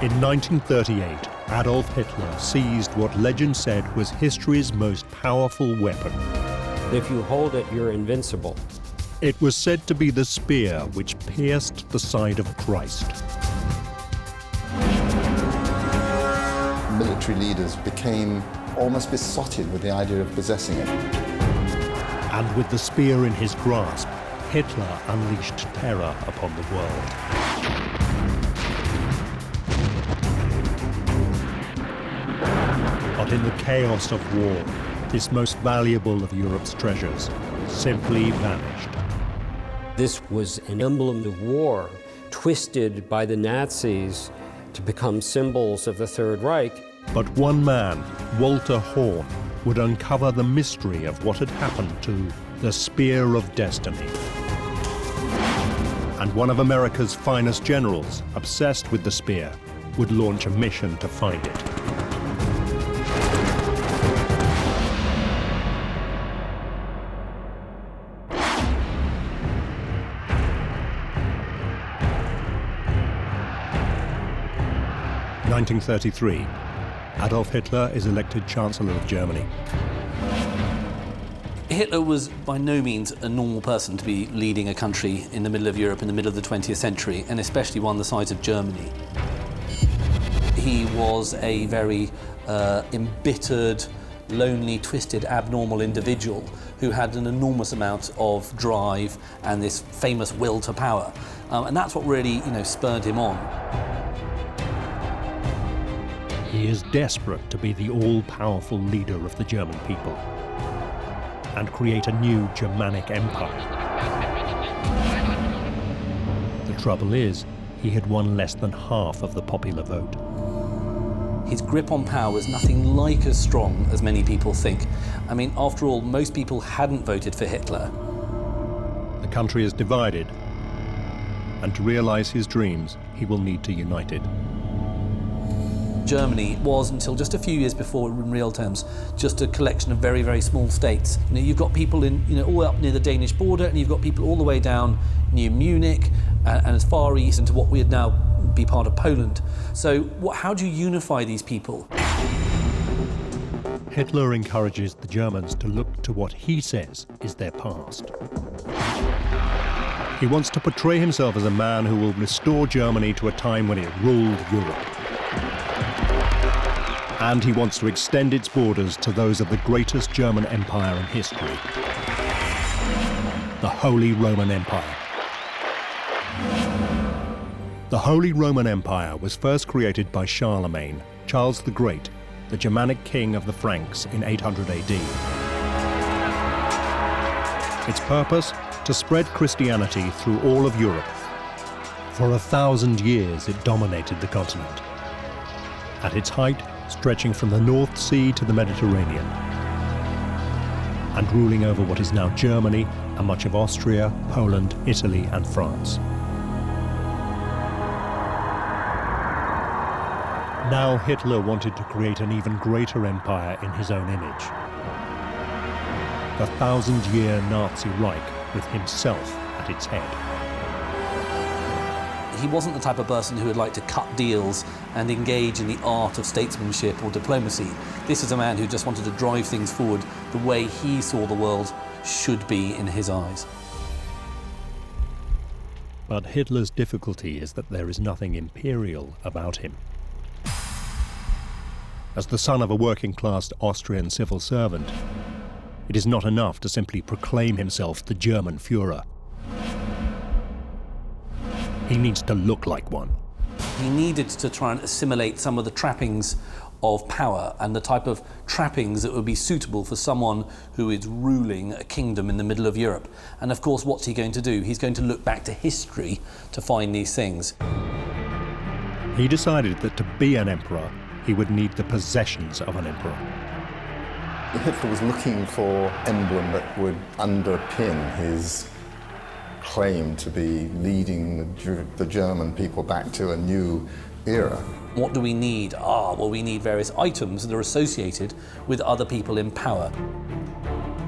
In 1938, Adolf Hitler seized what legend said was history's most powerful weapon. If you hold it, you're invincible. It was said to be the spear which pierced the side of Christ. Military leaders became almost besotted with the idea of possessing it. And with the spear in his grasp, Hitler unleashed terror upon the world. But in the chaos of war, this most valuable of Europe's treasures simply vanished. This was an emblem of war, twisted by the Nazis to become symbols of the Third Reich. But one man, Walter Horn, would uncover the mystery of what had happened to the Spear of Destiny. And one of America's finest generals, obsessed with the spear, would launch a mission to find it. In 1933, Adolf Hitler is elected Chancellor of Germany. Hitler was by no means a normal person to be leading a country in the middle of Europe in the middle of the 20th century, and especially one the size of Germany. He was a very embittered, lonely, twisted, abnormal individual who had an enormous amount of drive and this famous will to power. And that's what really, spurred him on. He is desperate to be the all-powerful leader of the German people and create a new Germanic empire. The trouble is, he had won less than half of the popular vote. His grip on power was nothing like as strong as many people think. I mean, after all, most people hadn't voted for Hitler. The country is divided, and to realize his dreams, he will need to unite it. Germany was, until just a few years before, in real terms, just a collection of very, very small states. You've got people in, all up near the Danish border, and you've got people all the way down near Munich and as far east into what would now be part of Poland. So how do you unify these people? Hitler encourages the Germans to look to what he says is their past. He wants to portray himself as a man who will restore Germany to a time when it ruled Europe. And he wants to extend its borders to those of the greatest German empire in history, the Holy Roman Empire. The Holy Roman Empire was first created by Charlemagne, Charles the Great, the Germanic king of the Franks in 800 AD. Its purpose? To spread Christianity through all of Europe. For 1,000 years it dominated the continent. At its height, stretching from the North Sea to the Mediterranean, and ruling over what is now Germany and much of Austria, Poland, Italy, and France. Now Hitler wanted to create an even greater empire in his own image. The 1,000-year Nazi Reich with himself at its head. He wasn't the type of person who would like to cut deals and engage in the art of statesmanship or diplomacy. This is a man who just wanted to drive things forward the way he saw the world should be in his eyes. But Hitler's difficulty is that there is nothing imperial about him. As the son of a working-class Austrian civil servant, it is not enough to simply proclaim himself the German Führer. He needs to look like one. He needed to try and assimilate some of the trappings of power and the type of trappings that would be suitable for someone who is ruling a kingdom in the middle of Europe. And of course, what's he going to do? He's going to look back to history to find these things. He decided that to be an emperor, he would need the possessions of an emperor. Hitler was looking for an emblem that would underpin his claim to be leading the German people back to a new era. What do we need? Well, we need various items that are associated with other people in power.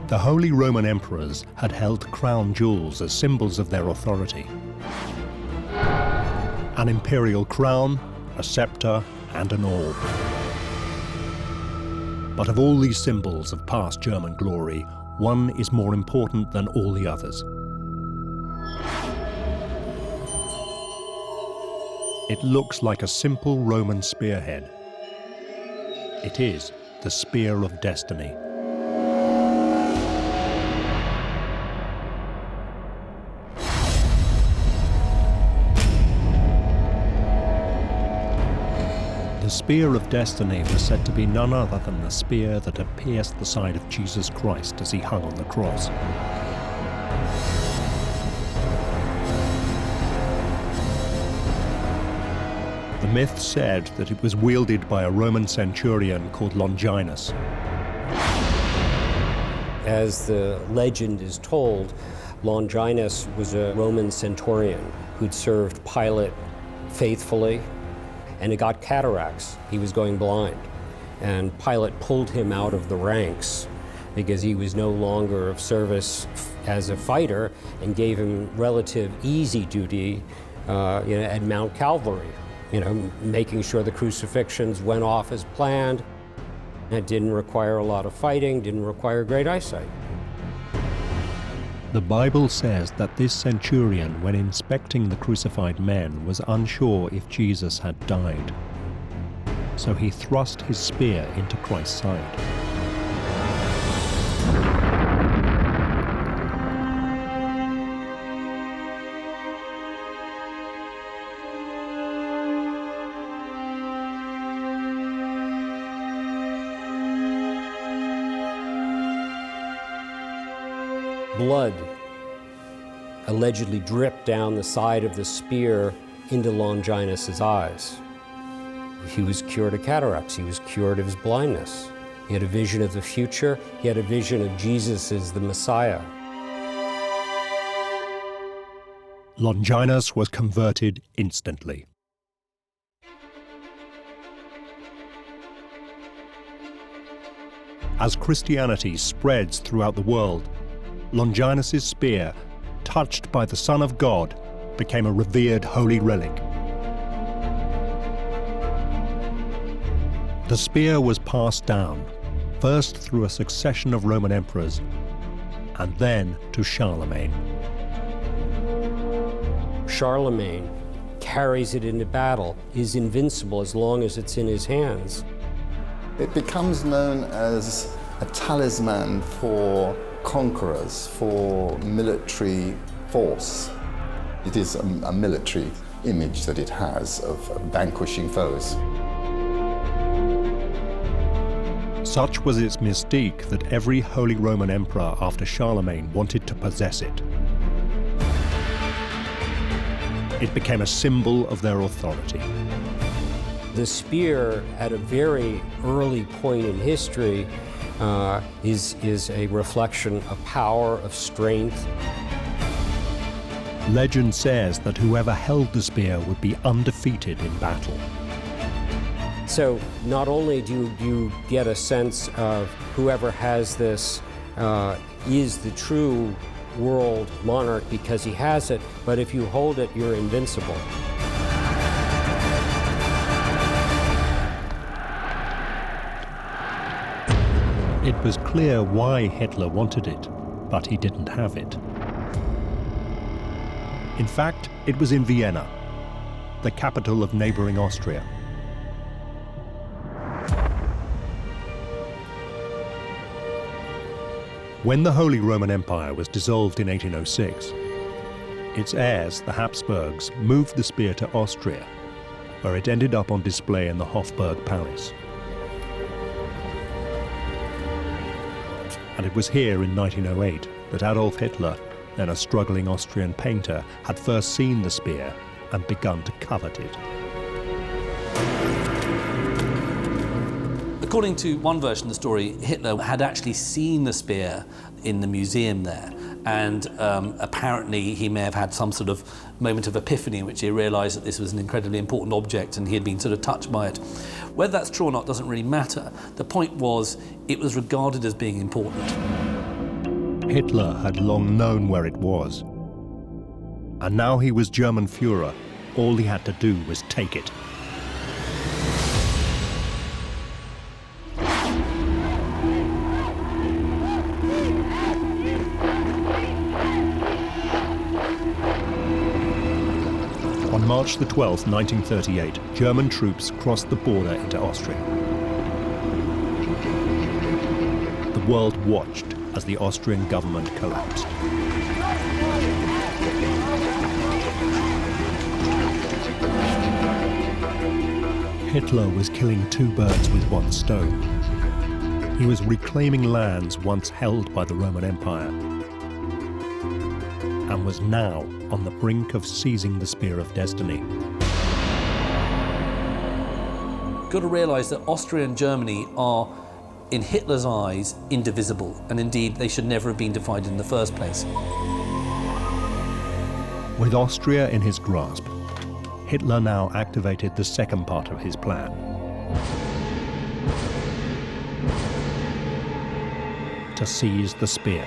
The Holy Roman emperors had held crown jewels as symbols of their authority. An imperial crown, a scepter, and an orb. But of all these symbols of past German glory, one is more important than all the others. It looks like a simple Roman spearhead. It is the Spear of Destiny. The Spear of Destiny was said to be none other than the spear that had pierced the side of Jesus Christ as he hung on the cross. The myth said that it was wielded by a Roman centurion called Longinus. As the legend is told, Longinus was a Roman centurion who'd served Pilate faithfully, and he got cataracts. He was going blind. And Pilate pulled him out of the ranks because he was no longer of service as a fighter, and gave him relative easy duty at Mount Calvary, making sure the crucifixions went off as planned. It didn't require a lot of fighting, didn't require great eyesight. The Bible says that this centurion, when inspecting the crucified men, was unsure if Jesus had died. So he thrust his spear into Christ's side. Blood allegedly dripped down the side of the spear into Longinus's eyes. He was cured of cataracts. He was cured of his blindness. He had a vision of the future. He had a vision of Jesus as the Messiah. Longinus was converted instantly. As Christianity spreads throughout the world, Longinus's spear, touched by the Son of God, became a revered holy relic. The spear was passed down, first through a succession of Roman emperors, and then to Charlemagne. Charlemagne carries it into battle, is invincible as long as it's in his hands. It becomes known as a talisman for conquerors, for military force. It is a military image that it has of vanquishing foes. Such was its mystique that every Holy Roman Emperor after Charlemagne wanted to possess it. It became a symbol of their authority. The spear, at a very early point in history, is a reflection of power, of strength. Legend says that whoever held the spear would be undefeated in battle. So not only do you get a sense of whoever has this is the true world monarch because he has it, but if you hold it, you're invincible. It was clear why Hitler wanted it, but he didn't have it. In fact, it was in Vienna, the capital of neighboring Austria. When the Holy Roman Empire was dissolved in 1806, its heirs, the Habsburgs, moved the spear to Austria, where it ended up on display in the Hofburg Palace. And it was here in 1908 that Adolf Hitler, then a struggling Austrian painter, had first seen the spear and begun to covet it. According to one version of the story, Hitler had actually seen the spear in the museum there, and apparently he may have had some sort of moment of epiphany in which he realised that this was an incredibly important object and he had been sort of touched by it. Whether that's true or not doesn't really matter. The point was, it was regarded as being important. Hitler had long known where it was, and now he was German Führer. All he had to do was take it. March the 12th, 1938, German troops crossed the border into Austria. The world watched as the Austrian government collapsed. Hitler was killing two birds with one stone. He was reclaiming lands once held by the Roman Empire, and was now on the brink of seizing the spear of destiny. You've got to realise that Austria and Germany are, in Hitler's eyes, indivisible, and indeed they should never have been divided in the first place. With Austria in his grasp, Hitler now activated the second part of his plan. To seize the spear.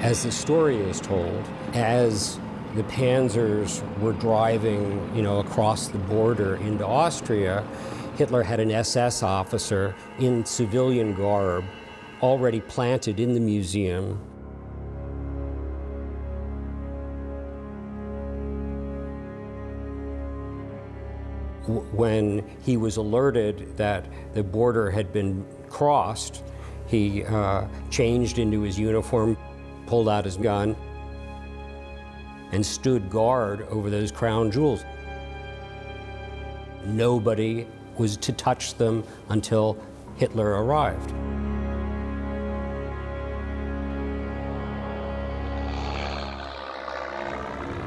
As the story is told, as the panzers were driving, across the border into Austria, Hitler had an SS officer in civilian garb already planted in the museum. When he was alerted that the border had been crossed, he changed into his uniform, pulled out his gun, and stood guard over those crown jewels. Nobody was to touch them until Hitler arrived.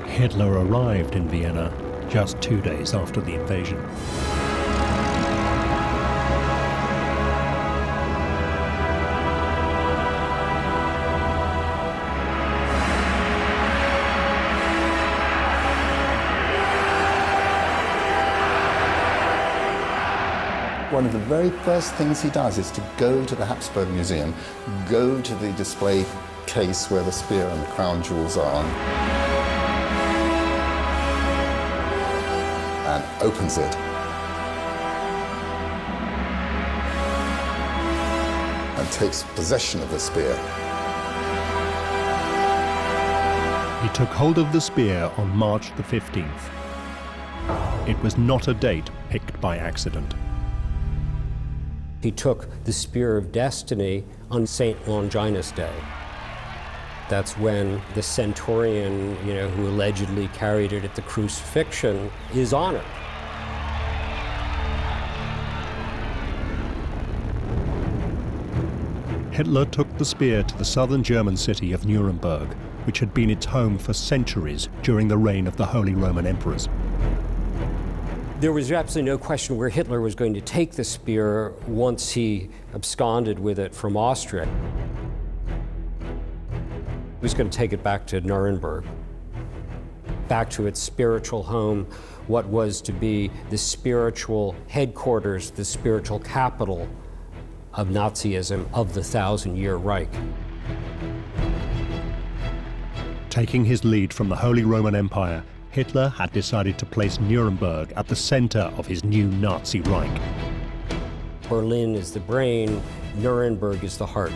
Hitler arrived in Vienna just 2 days after the invasion. One of the very first things he does is to go to the Habsburg Museum, go to the display case where the spear and the crown jewels are, and opens it. And takes possession of the spear. He took hold of the spear on March the 15th. It was not a date picked by accident. He took the Spear of Destiny on St. Longinus Day. That's when the centurion, who allegedly carried it at the crucifixion, is honored. Hitler took the spear to the southern German city of Nuremberg, which had been its home for centuries during the reign of the Holy Roman Emperors. There was absolutely no question where Hitler was going to take the spear once he absconded with it from Austria. He was going to take it back to Nuremberg, back to its spiritual home, what was to be the spiritual headquarters, the spiritual capital of Nazism, of the 1,000-year Reich. Taking his lead from the Holy Roman Empire, Hitler had decided to place Nuremberg at the center of his new Nazi Reich. Berlin is the brain, Nuremberg is the heart.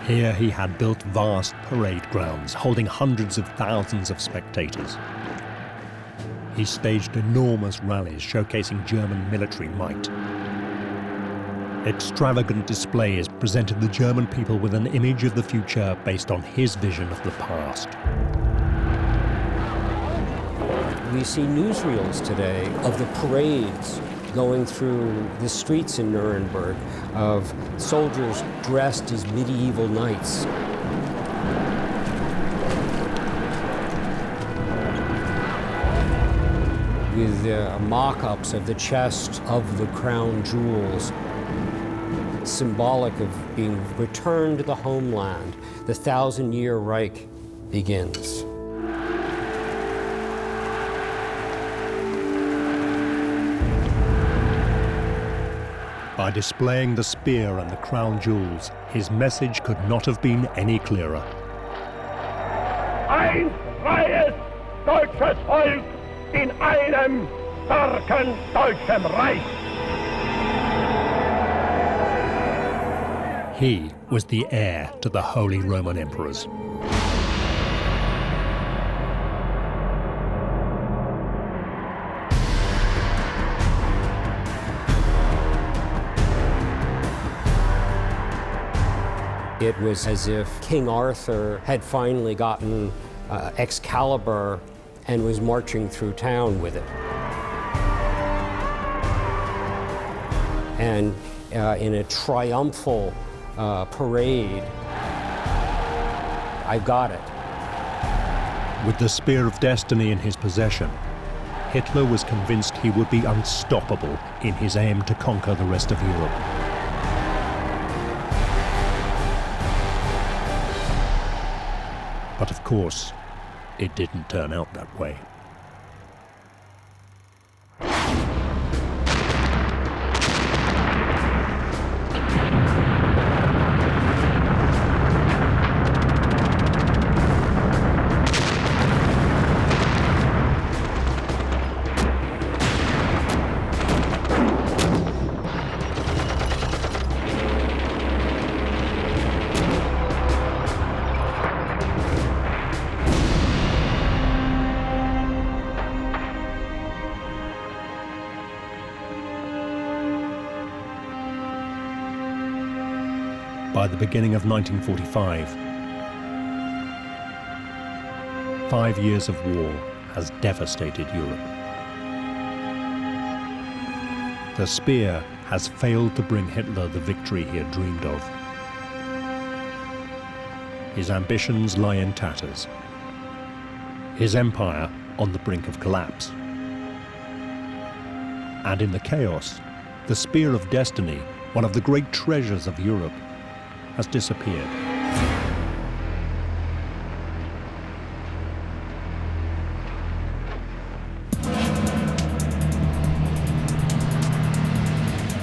Here he had built vast parade grounds holding hundreds of thousands of spectators. He staged enormous rallies showcasing German military might. Extravagant displays presented the German people with an image of the future based on his vision of the past. We see newsreels today of the parades going through the streets in Nuremberg, of soldiers dressed as medieval knights. With mock-ups of the chest of the crown jewels, symbolic of being returned to the homeland. The 1,000-year Reich begins. By displaying the spear and the crown jewels, his message could not have been any clearer. Ein freies deutsches Volk in einem starken deutschen Reich. He was the heir to the Holy Roman Emperors. It was as if King Arthur had finally gotten Excalibur and was marching through town with it. And in a triumphal parade, I got it. With the Spear of Destiny in his possession, Hitler was convinced he would be unstoppable in his aim to conquer the rest of Europe. But of course, it didn't turn out that way. By the beginning of 1945, 5 years of war has devastated Europe. The spear has failed to bring Hitler the victory he had dreamed of. His ambitions lie in tatters. His empire on the brink of collapse. And in the chaos, the Spear of Destiny, one of the great treasures of Europe, has disappeared.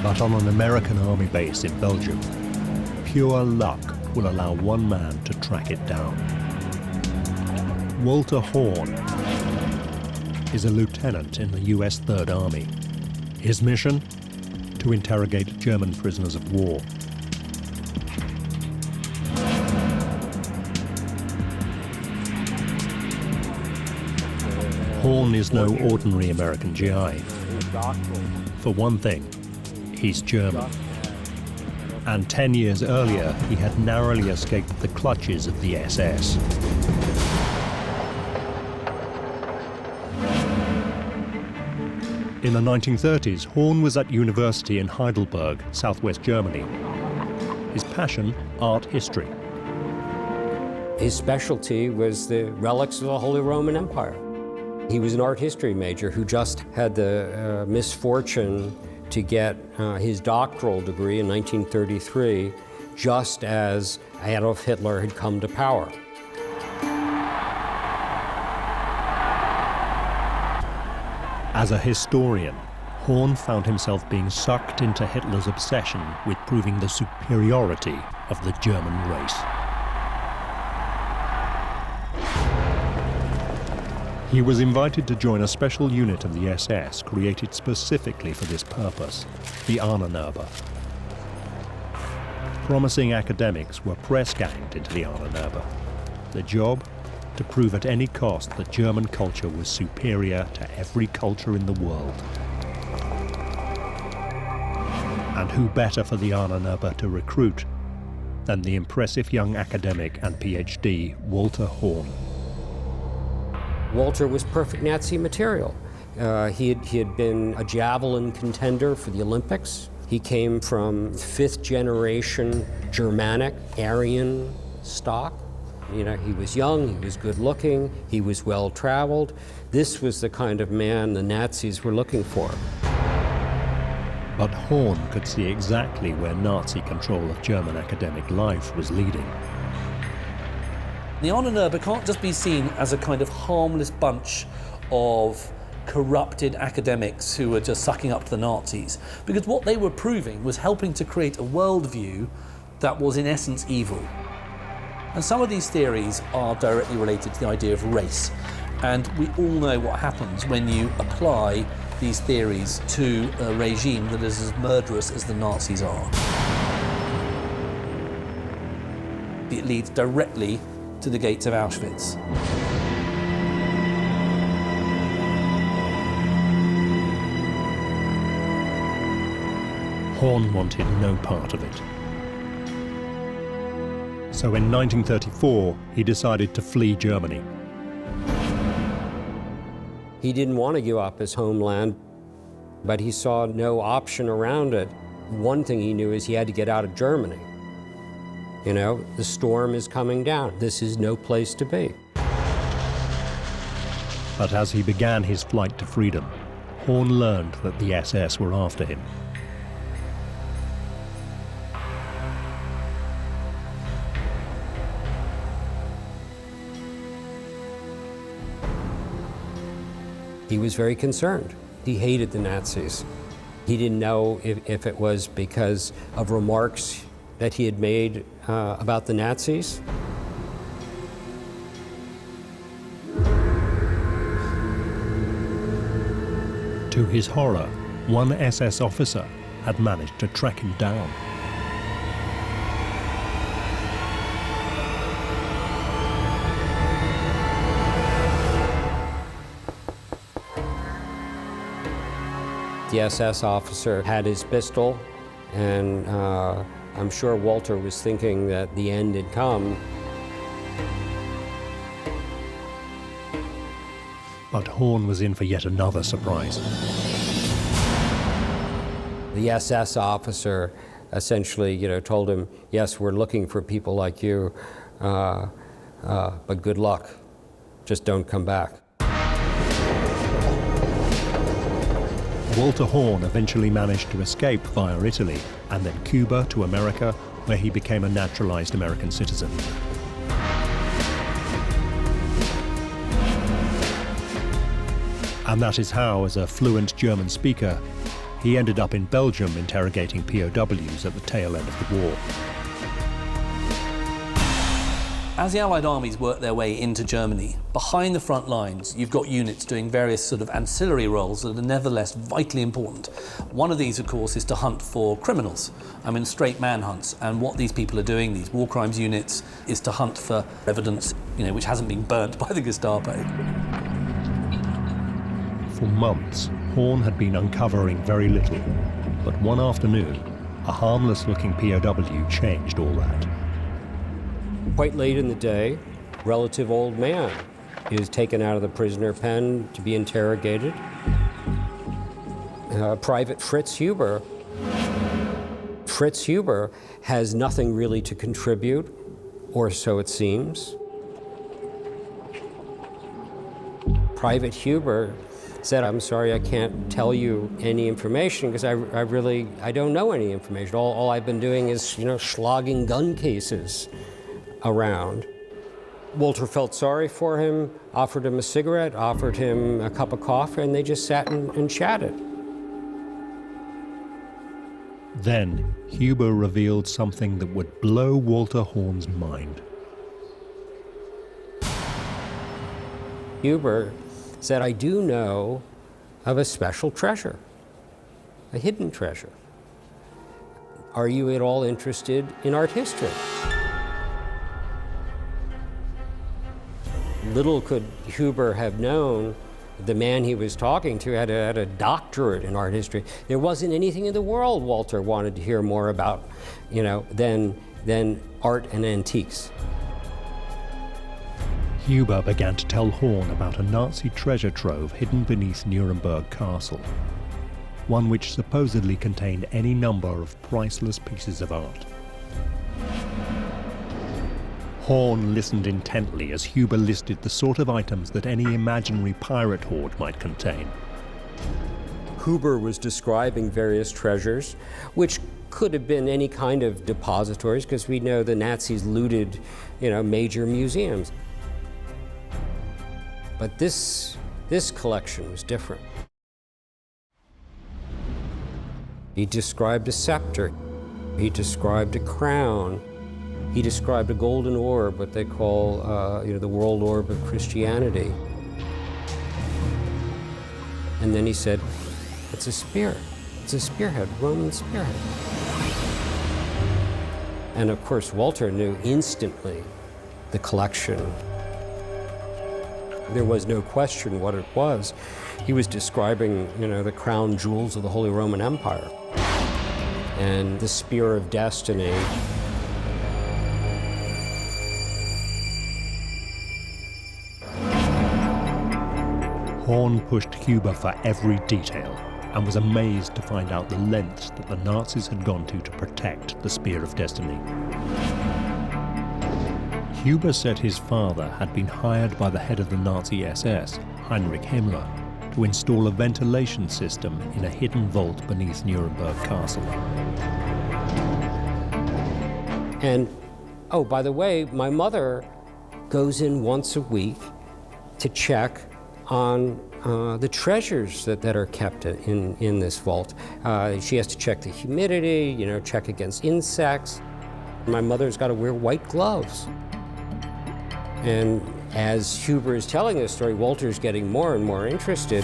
But on an American army base in Belgium, pure luck will allow one man to track it down. Walter Horn is a lieutenant in the US Third Army. His mission? To interrogate German prisoners of war. Horn is no ordinary American GI. For one thing, he's German. And 10 years earlier, he had narrowly escaped the clutches of the SS. In the 1930s, Horn was at university in Heidelberg, southwest Germany. His passion, art history. His specialty was the relics of the Holy Roman Empire. He was an art history major who just had the misfortune to get his doctoral degree in 1933, just as Adolf Hitler had come to power. As a historian, Horn found himself being sucked into Hitler's obsession with proving the superiority of the German race. He was invited to join a special unit of the SS created specifically for this purpose, the Ahnenerbe. Promising academics were press-ganged into the Ahnenerbe. The job? To prove at any cost that German culture was superior to every culture in the world. And who better for the Ahnenerbe to recruit than the impressive young academic and PhD, Walter Horn. Walter was perfect Nazi material. He had been a javelin contender for the Olympics. He came from fifth generation Germanic, Aryan stock. You know, he was young, he was good looking, he was well traveled. This was the kind of man the Nazis were looking for. But Horn could see exactly where Nazi control of German academic life was leading. The Ahnenerbe can't just be seen as a kind of harmless bunch of corrupted academics who were just sucking up to the Nazis, because what they were proving was helping to create a worldview that was in essence evil. And some of these theories are directly related to the idea of race, and we all know what happens when you apply these theories to a regime that is as murderous as the Nazis are. It leads directly to the gates of Auschwitz. Horn wanted no part of it. So in 1934, he decided to flee Germany. He didn't want to give up his homeland, but he saw no option around it. One thing he knew is he had to get out of Germany. You know, the storm is coming down. This is no place to be. But as he began his flight to freedom, Horn learned that the SS were after him. He was very concerned. He hated the Nazis. He didn't know if it was because of remarks that he had made about the Nazis. To his horror, one SS officer had managed to track him down. The SS officer had his pistol, and I'm sure Walter was thinking that the end had come. But Horn was in for yet another surprise. The SS officer essentially, told him, yes, we're looking for people like you, but good luck. Just don't come back. Walter Horn eventually managed to escape via Italy and then Cuba to America, where he became a naturalized American citizen. And that is how, as a fluent German speaker, he ended up in Belgium interrogating POWs at the tail end of the war. As the Allied armies worked their way into Germany, behind the front lines, you've got units doing various sort of ancillary roles that are nevertheless vitally important. One of these, of course, is to hunt for criminals. Straight manhunts. And what these people are doing, these war crimes units, is to hunt for evidence, which hasn't been burnt by the Gestapo. For months, Horn had been uncovering very little, but one afternoon, a harmless-looking POW changed all that. Quite late in the day, relative old man is taken out of the prisoner pen to be interrogated. Private Fritz Huber. Fritz Huber has nothing really to contribute, or so it seems. Private Huber said, I'm sorry, I can't tell you any information because I don't know any information. All I've been doing is, slogging gun cases around. Walter felt sorry for him, offered him a cigarette, offered him a cup of coffee, and they just sat and chatted. Then, Huber revealed something that would blow Walter Horn's mind. Huber said, I do know of a special treasure, a hidden treasure. Are you at all interested in art history? Little could Huber have known the man he was talking to had a doctorate in art history. There wasn't anything in the world Walter wanted to hear more about, than art and antiques. Huber began to tell Horn about a Nazi treasure trove hidden beneath Nuremberg Castle, one which supposedly contained any number of priceless pieces of art. Horn listened intently as Huber listed the sort of items that any imaginary pirate horde might contain. Huber was describing various treasures, which could have been any kind of depositories, because we know the Nazis looted, major museums. But this collection was different. He described a scepter. He described a crown. He described a golden orb, what they call, the world orb of Christianity. And then he said, it's a spear. It's a spearhead, Roman spearhead. And of course, Walter knew instantly the collection. There was no question what it was. He was describing, the crown jewels of the Holy Roman Empire and the spear of destiny. Horn pushed Huber for every detail and was amazed to find out the lengths that the Nazis had gone to protect the Spear of Destiny. Huber said his father had been hired by the head of the Nazi SS, Heinrich Himmler, to install a ventilation system in a hidden vault beneath Nuremberg Castle. And, oh, by the way, my mother goes in once a week to check on the treasures that are kept in this vault. She has to check the humidity, check against insects. My mother's got to wear white gloves. And as Huber is telling this story, Walter's getting more and more interested.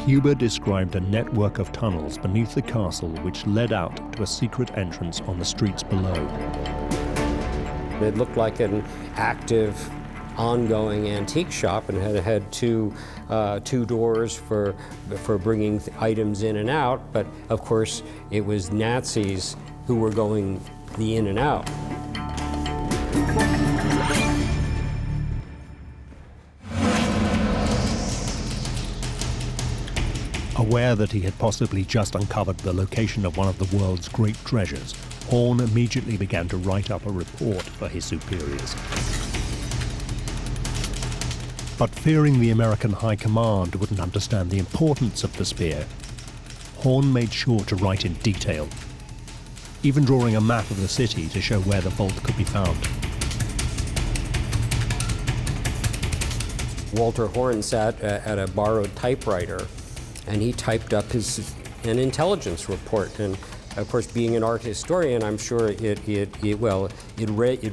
Huber described a network of tunnels beneath the castle which led out to a secret entrance on the streets below. It looked like an active, ongoing antique shop, and had two doors for bringing items in and out, but of course it was Nazis who were going the in and out. Aware that he had possibly just uncovered the location of one of the world's great treasures, Horn immediately began to write up a report for his superiors. But fearing the American High Command wouldn't understand the importance of the spear, Horn made sure to write in detail, even drawing a map of the city to show where the vault could be found. Walter Horn sat at a borrowed typewriter, and he typed up an intelligence report. And of course, being an art historian, I'm sure it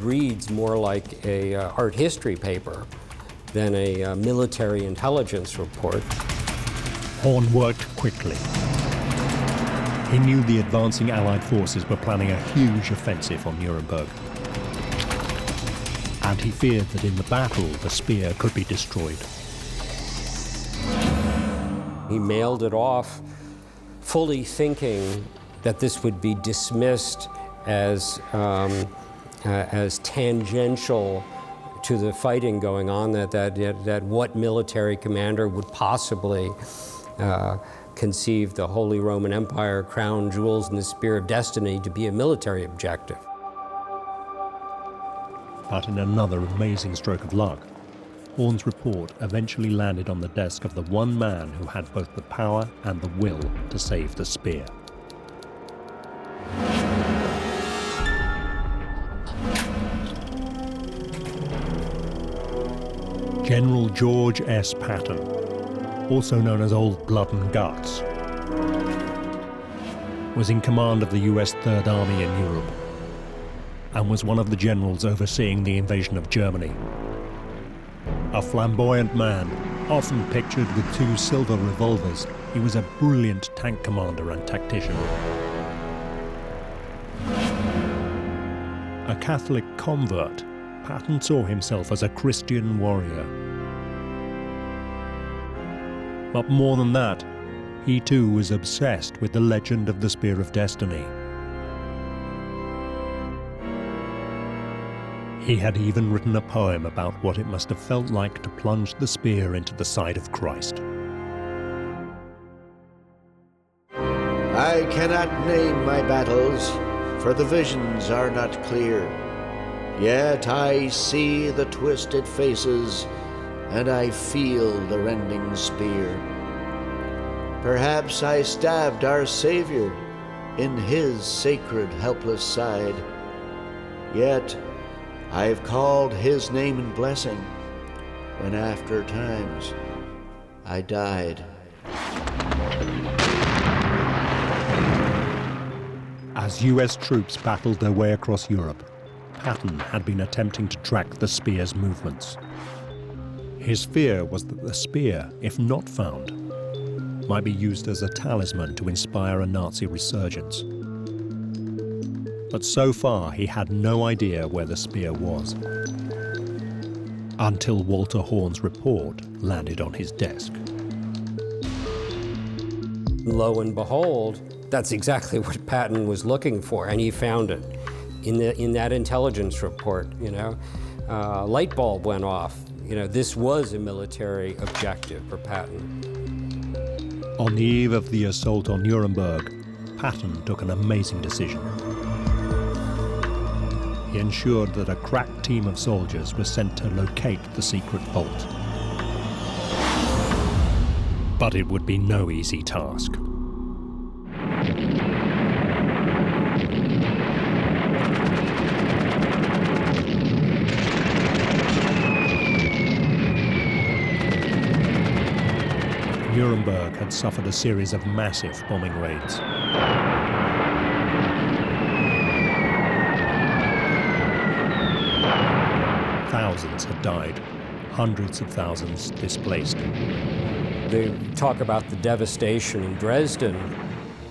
reads more like a art history paper than a military intelligence report. Horn worked quickly. He knew the advancing Allied forces were planning a huge offensive on Nuremberg. And he feared that in the battle, the spear could be destroyed. He mailed it off, fully thinking that this would be dismissed as tangential to the fighting going on, that what military commander would possibly conceive the Holy Roman Empire, crown jewels, and the Spear of Destiny to be a military objective. But in another amazing stroke of luck, Horn's report eventually landed on the desk of the one man who had both the power and the will to save the spear. General George S. Patton, also known as Old Blood and Guts, was in command of the US Third Army in Europe and was one of the generals overseeing the invasion of Germany. A flamboyant man, often pictured with 2 silver revolvers, he was a brilliant tank commander and tactician. A Catholic convert, Patton saw himself as a Christian warrior. But more than that, he too was obsessed with the legend of the Spear of Destiny. He had even written a poem about what it must have felt like to plunge the spear into the side of Christ. I cannot name my battles, for the visions are not clear. Yet I see the twisted faces, and I feel the rending spear. Perhaps I stabbed our Savior in his sacred helpless side. Yet I've called his name in blessing when after times I died. As US troops battled their way across Europe, Patton had been attempting to track the spear's movements. His fear was that the spear, if not found, might be used as a talisman to inspire a Nazi resurgence. But so far, he had no idea where the spear was, until Walter Horn's report landed on his desk. Lo and behold, that's exactly what Patton was looking for, and he found it in that intelligence report. Light bulb went off. This was a military objective for Patton. On the eve of the assault on Nuremberg, Patton took an amazing decision. He ensured that a crack team of soldiers was sent to locate the secret vault. But it would be no easy task. Nuremberg had suffered a series of massive bombing raids. Thousands had died, hundreds of thousands displaced. They talk about the devastation in Dresden,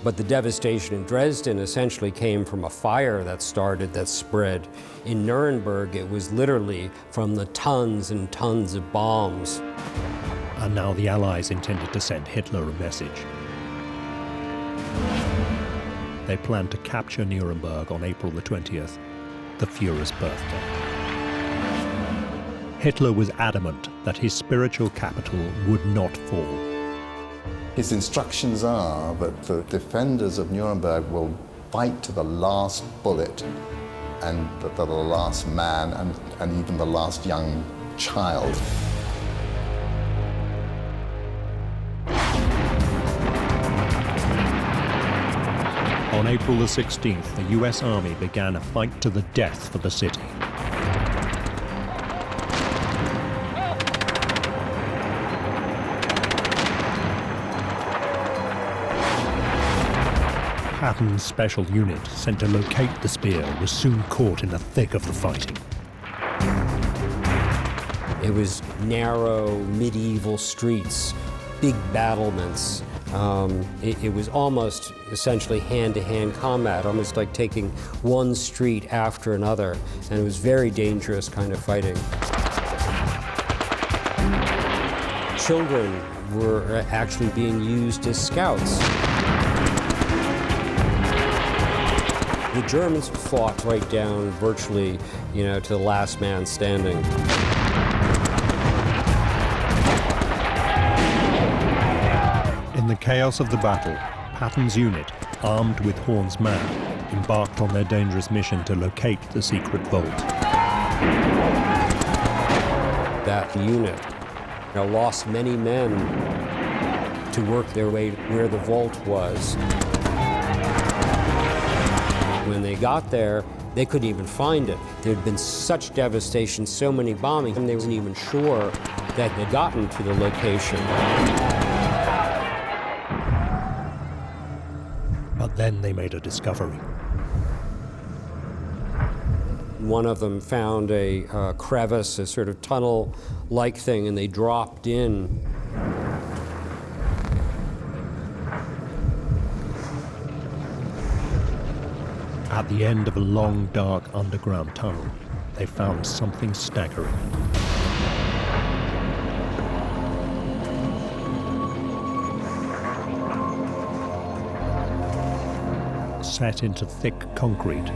but the devastation in Dresden essentially came from a fire that spread. In Nuremberg, it was literally from the tons and tons of bombs. And now the Allies intended to send Hitler a message. They planned to capture Nuremberg on April the 20th, the Führer's birthday. Hitler was adamant that his spiritual capital would not fall. His instructions are that the defenders of Nuremberg will fight to the last bullet, and that the last man and even the last young child. On April the 16th, the US Army began a fight to the death for the city. Patton's special unit, sent to locate the spear, was soon caught in the thick of the fighting. It was narrow, medieval streets, big battlements. It was almost essentially hand-to-hand combat, almost like taking one street after another, and it was very dangerous kind of fighting. Children were actually being used as scouts. The Germans fought right down virtually, to the last man standing. In the chaos of the battle, Patton's unit, armed with Horn's map, embarked on their dangerous mission to locate the secret vault. That unit lost many men to work their way where the vault was. When they got there, they couldn't even find it. There had been such devastation, so many bombings, and they weren't even sure that they'd gotten to the location. But then they made a discovery. One of them found a crevice, a sort of tunnel-like thing, and they dropped in. At the end of a long, dark underground tunnel, they found something staggering. Set into thick concrete,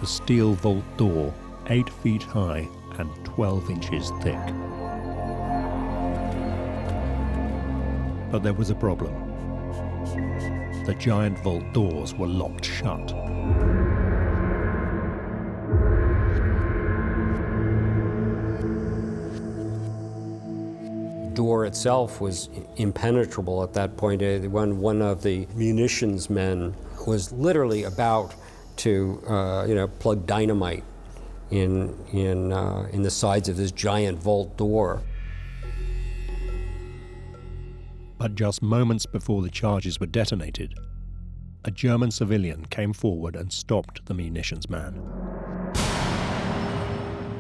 a steel vault door 8 feet high and 12 inches thick. But there was a problem. The giant vault doors were locked shut. The door itself was impenetrable at that point. When one of the munitions men was literally about to, plug dynamite in the sides of this giant vault door. But just moments before the charges were detonated, a German civilian came forward and stopped the munitions man.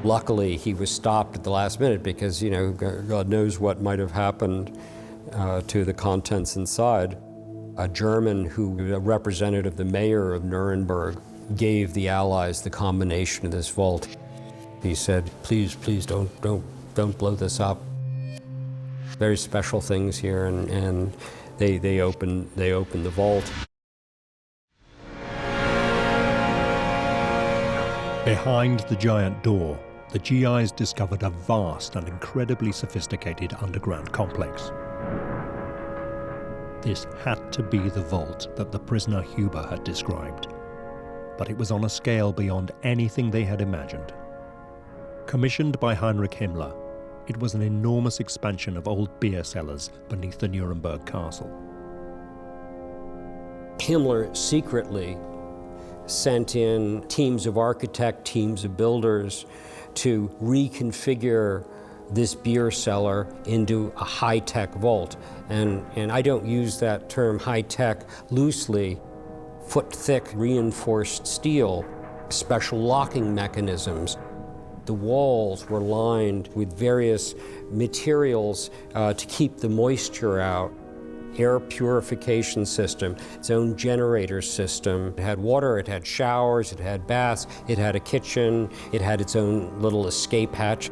Luckily, he was stopped at the last minute because, God knows what might have happened to the contents inside. A German who, a representative, the mayor of Nuremberg, gave the Allies the combination of this vault. He said, please don't blow this up. Very special things here, and they opened the vault. Behind the giant door, the GIs discovered a vast and incredibly sophisticated underground complex. This had to be the vault that the prisoner Huber had described, but it was on a scale beyond anything they had imagined. Commissioned by Heinrich Himmler, it was an enormous expansion of old beer cellars beneath the Nuremberg Castle. Himmler secretly sent in teams of architects, teams of builders to reconfigure this beer cellar into a high-tech vault. And I don't use that term high-tech loosely. Foot-thick reinforced steel, special locking mechanisms. The walls were lined with various materials to keep the moisture out. Air purification system, its own generator system. It had water, it had showers, it had baths, it had a kitchen, it had its own little escape hatch.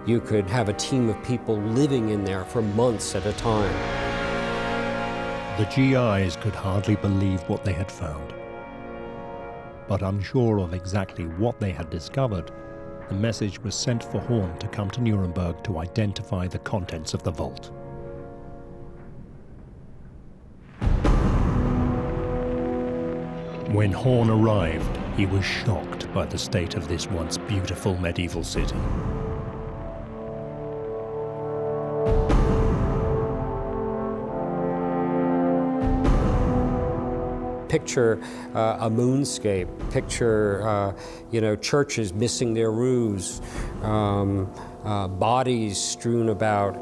You could have a team of people living in there for months at a time. The GIs could hardly believe what they had found. But unsure of exactly what they had discovered, the message was sent for Horn to come to Nuremberg to identify the contents of the vault. When Horn arrived, he was shocked by the state of this once beautiful medieval city. Picture a moonscape, picture churches missing their roofs, bodies strewn about.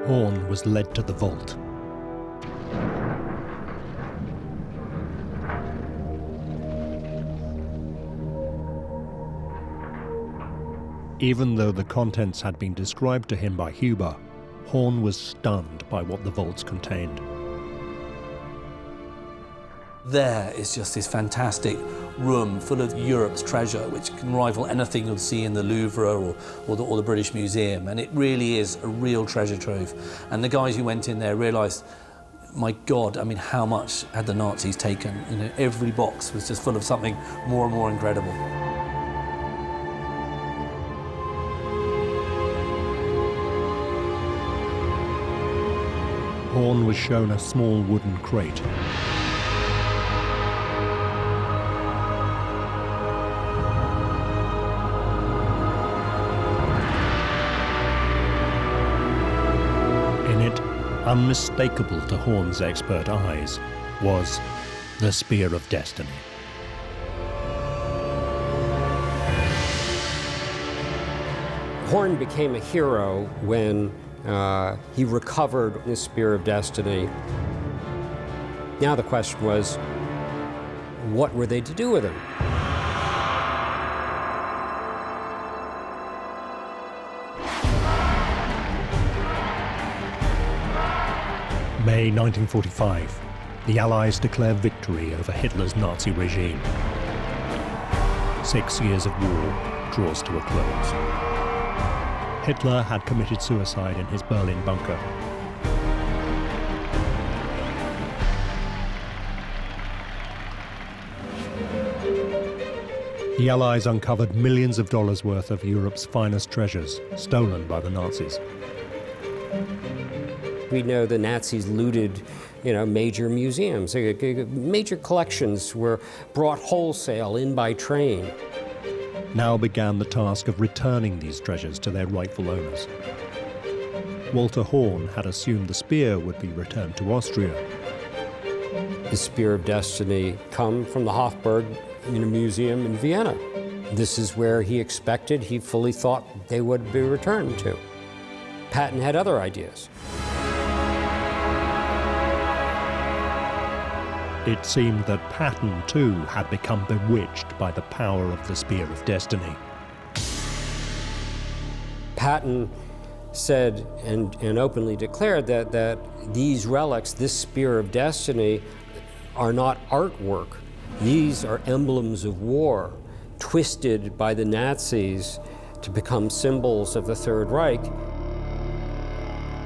Horn was led to the vault. Even though the contents had been described to him by Huber, Horn was stunned by what the vaults contained. There is just this fantastic room full of Europe's treasure, which can rival anything you'll see in the Louvre or the British Museum. And it really is a real treasure trove. And the guys who went in there realized, my God, I mean, how much had the Nazis taken? You know, every box was just full of something more and more incredible. Horn was shown a small wooden crate. In it, unmistakable to Horn's expert eyes, was the Spear of Destiny. Horn became a hero when he recovered the Spear of Destiny. Now the question was, what were they to do with him? May 1945, the Allies declare victory over Hitler's Nazi regime. 6 years of war draws to a close. Hitler had committed suicide in his Berlin bunker. The Allies uncovered millions of dollars worth of Europe's finest treasures, stolen by the Nazis. We know the Nazis looted, major museums. Major collections were brought wholesale in by train. Now began the task of returning these treasures to their rightful owners. Walter Horn had assumed the spear would be returned to Austria. The Spear of Destiny come from the Hofburg Museum in Vienna. This is where he fully thought they would be returned to. Patton had other ideas. It seemed that Patton, too, had become bewitched by the power of the Spear of Destiny. Patton said and openly declared that these relics, this spear of destiny, are not artwork. These are emblems of war, twisted by the Nazis to become symbols of the Third Reich.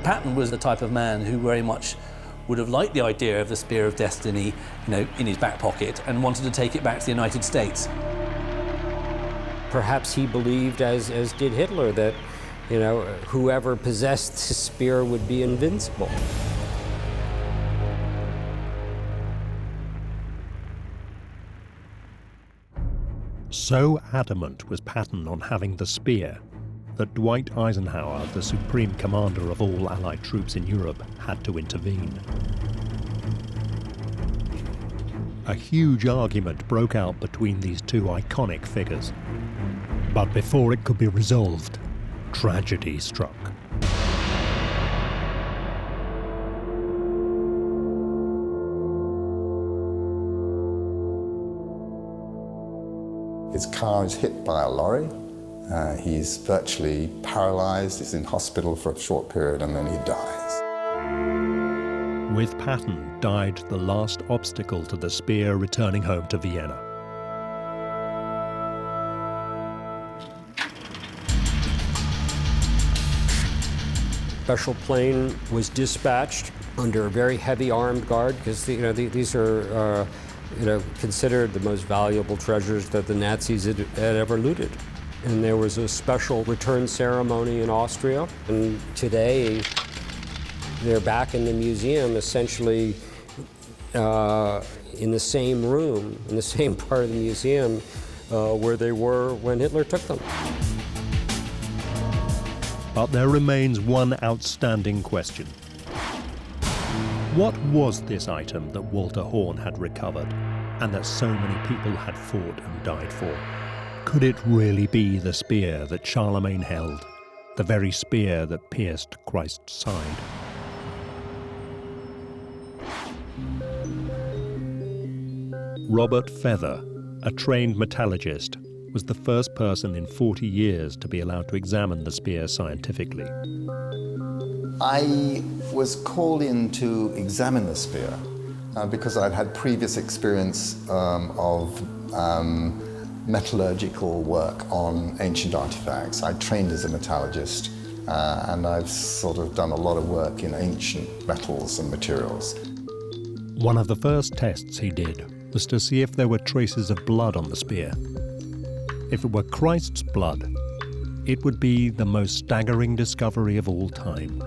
Patton was the type of man who very much would have liked the idea of the spear of destiny, in his back pocket, and wanted to take it back to the United States. Perhaps he believed, as did Hitler, that whoever possessed the spear would be invincible. So adamant was Patton on having the spear that Dwight Eisenhower, the supreme commander of all Allied troops in Europe, had to intervene. A huge argument broke out between these two iconic figures. But before it could be resolved, tragedy struck. His car is hit by a lorry. He's virtually paralyzed. He's in hospital for a short period and then he dies. With Patton died the last obstacle to the spear returning home to Vienna. Special plane was dispatched under a very heavy armed guard because these are considered the most valuable treasures that the Nazis had ever looted. And there was a special return ceremony in Austria. And today, they're back in the museum, essentially in the same room, in the same part of the museum where they were when Hitler took them. But there remains one outstanding question. What was this item that Walter Horn had recovered and that so many people had fought and died for? Could it really be the spear that Charlemagne held, the very spear that pierced Christ's side? Robert Feather, a trained metallurgist, was the first person in 40 years to be allowed to examine the spear scientifically. I was called in to examine the spear because I'd had previous experience of metallurgical work on ancient artifacts. I trained as a metallurgist and I've sort of done a lot of work in ancient metals and materials. One of the first tests he did was to see if there were traces of blood on the spear. If it were Christ's blood, it would be the most staggering discovery of all time.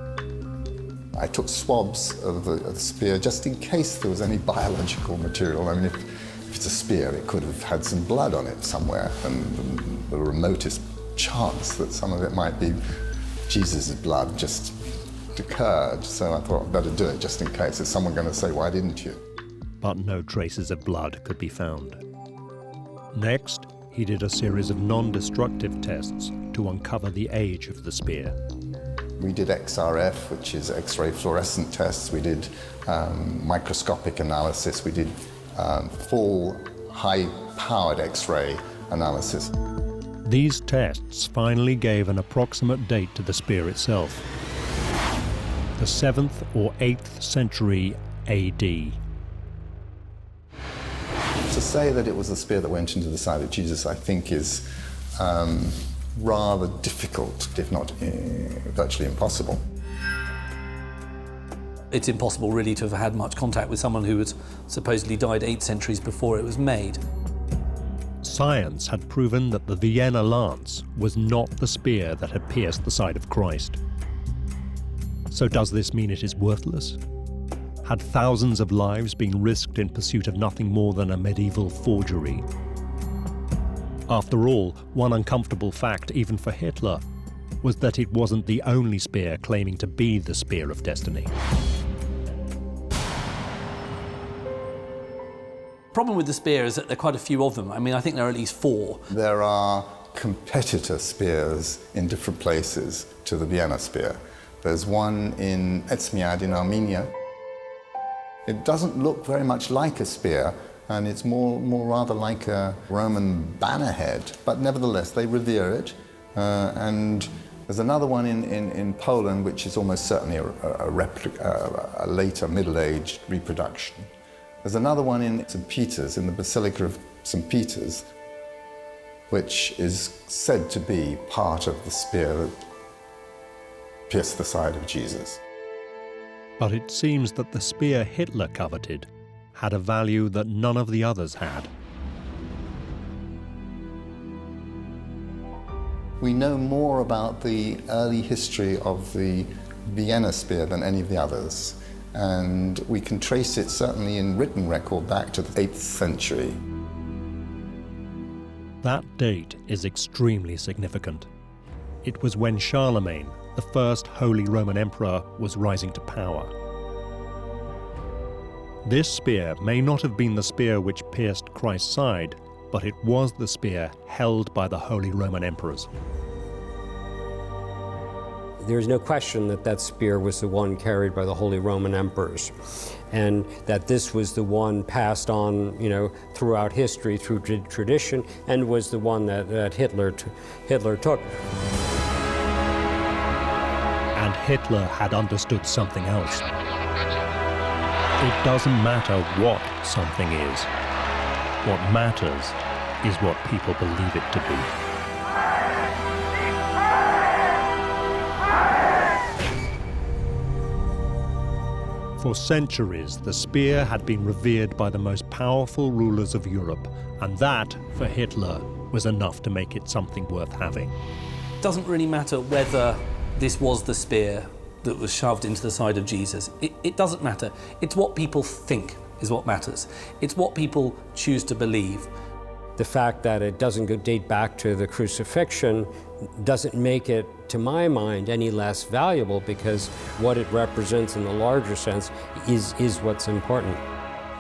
I took swabs of the spear just in case there was any biological material. I mean, if it's a spear, it could have had some blood on it somewhere, and the remotest chance that some of it might be Jesus' blood just occurred. So I thought I'd better do it just in case. Is someone going to say, why didn't you? But no traces of blood could be found. Next, he did a series of non-destructive tests to uncover the age of the spear. We did XRF, which is X-ray fluorescent tests. We did microscopic analysis. We did full high-powered X-ray analysis. These tests finally gave an approximate date to the spear itself. The 7th or 8th century AD. To say that it was the spear that went into the side of Jesus, I think, is rather difficult, if not virtually impossible. It's impossible really to have had much contact with someone who had supposedly died 8 centuries before it was made. Science had proven that the Vienna lance was not the spear that had pierced the side of Christ. So does this mean it is worthless? Had thousands of lives been risked in pursuit of nothing more than a medieval forgery? After all, one uncomfortable fact, even for Hitler, was that it wasn't the only spear claiming to be the spear of destiny. Problem with the spear is that there are quite a few of them. I mean, I think there are at least 4. There are competitor spears in different places to the Vienna spear. There's one in Etchmiad in Armenia. It doesn't look very much like a spear, and it's more rather like a Roman bannerhead, but nevertheless they revere it, and There's another one in Poland, which is almost certainly a later middle-aged reproduction. There's another one in St. Peter's, in the Basilica of St. Peter's, which is said to be part of the spear that pierced the side of Jesus. But it seems that the spear Hitler coveted had a value that none of the others had. We know more about the early history of the Vienna spear than any of the others, and we can trace it certainly in written record back to the 8th century. That date is extremely significant. It was when Charlemagne, the first Holy Roman Emperor, was rising to power. This spear may not have been the spear which pierced Christ's side, but it was the spear held by the Holy Roman Emperors. There's no question that that spear was the one carried by the Holy Roman Emperors, and that this was the one passed on, throughout history, through tradition, and was the one that Hitler took. And Hitler had understood something else. It doesn't matter what something is. What matters is what people believe it to be. For centuries, the spear had been revered by the most powerful rulers of Europe, and that, for Hitler, was enough to make it something worth having. It doesn't really matter whether this was the spear that was shoved into the side of Jesus. It doesn't matter. It's what people think is what matters. It's what people choose to believe. The fact that it doesn't date back to the crucifixion doesn't make it, to my mind, any less valuable, because what it represents in the larger sense is what's important.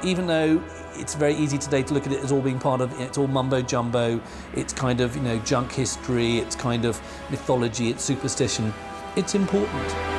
Even though it's very easy today to look at it as all being part of, it's all mumbo jumbo, it's kind of, junk history, it's kind of mythology, it's superstition, it's important.